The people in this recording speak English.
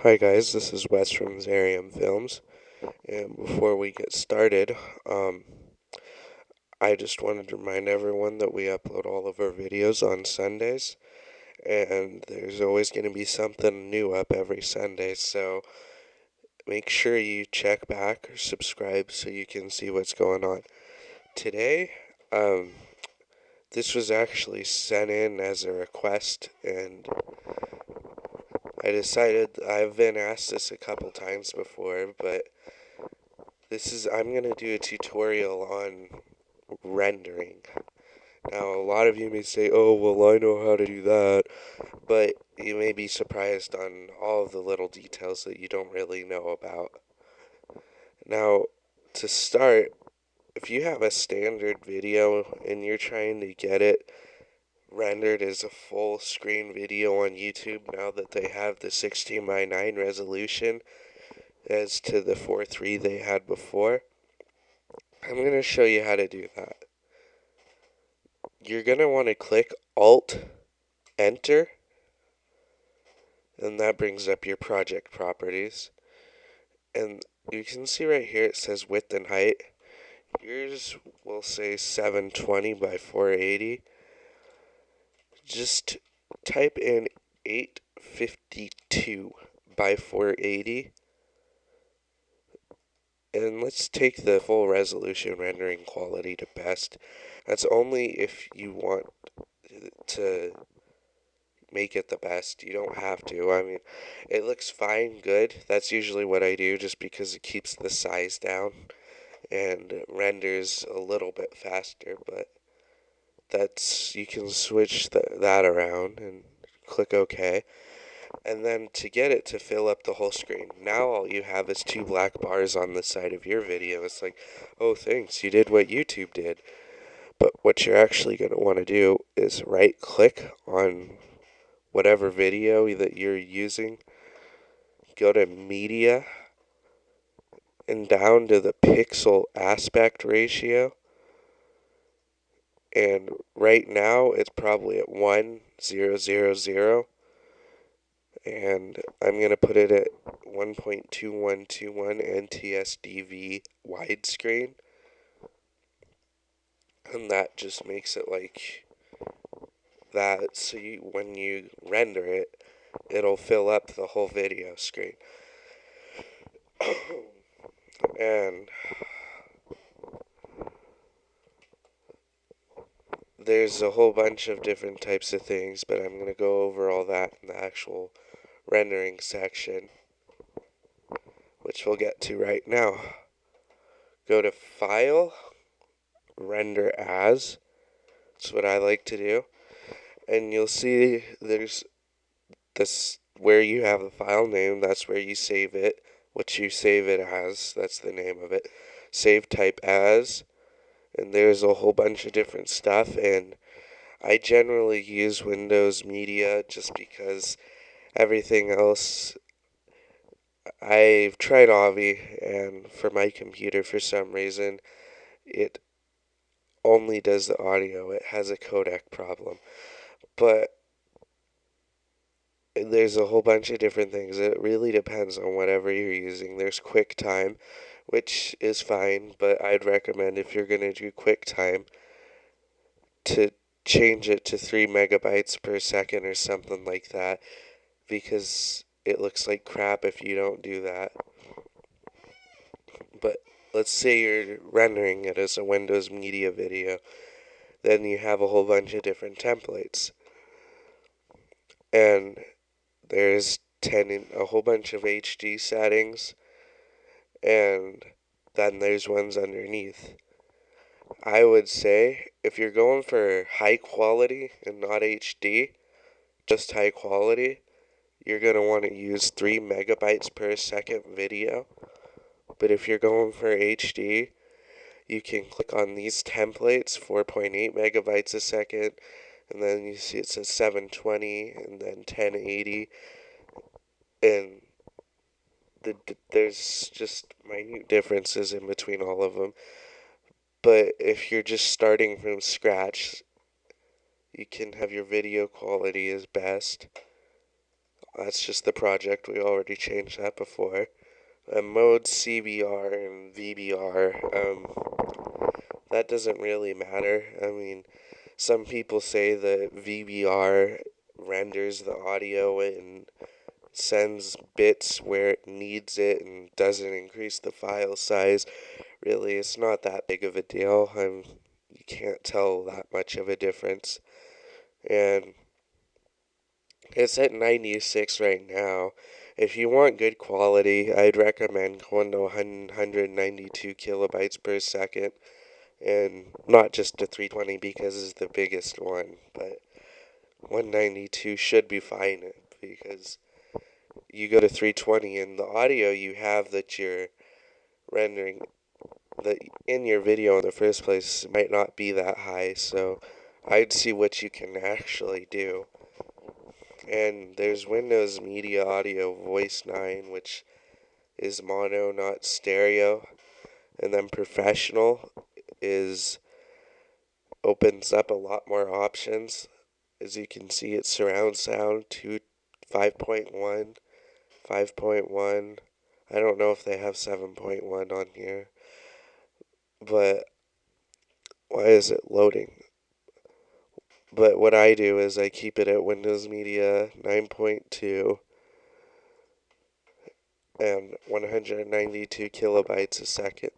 Hi guys, this is Wes from ZairiamFilms, and before we get started, I just wanted to remind everyone that we upload all of our videos on Sundays, and there's always going to be something new up every Sunday, so make sure you check back or subscribe so you can see what's going on. Today, this was actually sent in as a request, and I decided I've been asked this a couple times before, but I'm going to do a tutorial on rendering. Now, a lot of you may say, oh, well, I know how to do that, but you may be surprised on all of the little details that you don't really know about. Now, to start, if you have a standard video and you're trying to get it rendered as a full screen video on YouTube now that they have the 16:9 resolution as to the 4:3 they had before, I'm going to show you how to do that. You're going to want to click Alt, Enter, and that brings up your project properties. And you can see right here it says width and height. Yours will say 720 by 480. Just type in 852 by 480. And let's take the full resolution rendering quality to best. That's only if you want to make it the best. You don't have to. I mean, it looks fine, good. That's usually what I do just because it keeps the size down and renders a little bit faster, but you can switch that around and click OK. And then to get it to fill up the whole screen, now all you have is two black bars on the side of your video. It's like, oh, thanks, you did what YouTube did. But what you're actually going to want to do is right click on whatever video that you're using, go to Media, and down to the pixel aspect ratio. And right now it's probably at 1000, and I'm going to put it at 1.2121 NTSDV widescreen. And that just makes it like that, so when you render it, it'll fill up the whole video screen. And there's a whole bunch of different types of things, but I'm going to go over all that in the actual rendering section, which we'll get to right now. Go to File, Render As. That's what I like to do. And you'll see there's this where you have the file name, that's where you save it. What you save it as, that's the name of it. Save type as. And there's a whole bunch of different stuff, and I generally use Windows Media just because everything else, I've tried Avi, and for my computer, for some reason, it only does the audio. It has a codec problem. But there's a whole bunch of different things. It really depends on whatever you're using. There's QuickTime, which is fine, but I'd recommend if you're going to do QuickTime to change it to 3 megabytes per second or something like that, because it looks like crap if you don't do that. But let's say you're rendering it as a Windows Media video, then you have a whole bunch of different templates. And there's a whole bunch of HD settings, and then there's ones underneath. I would say if you're going for high quality and not HD, just high quality, you're going to want to use 3 megabytes per second video. But if you're going for HD, you can click on these templates, 4.8 megabytes a second, and then you see it says 720 and then 1080, and there's just minute differences in between all of them. But if you're just starting from scratch, you can have your video quality as best That's just the project. We already changed that before. Mode CBR and VBR, that doesn't really matter. I mean, some people say that VBR renders the audio and sends bits where it needs it and doesn't increase the file size. Really, it's not that big of a deal. You can't tell that much of a difference. And it's at 96 right now. If you want good quality, I'd recommend going to 192 kilobytes per second, and not just to 320 because it's the biggest one, but 192 should be fine because you go to 320 and the audio you have that you're rendering that in your video in the first place might not be that high, so I'd see what you can actually do. And there's Windows Media Audio Voice 9, which is mono, not stereo. And then Professional is opens up a lot more options. As you can see, it's surround sound 5.1, 5.1. I don't know if they have 7.1 on here. But why is it loading? But what I do is I keep it at Windows Media 9.2 and 192 kilobytes a second.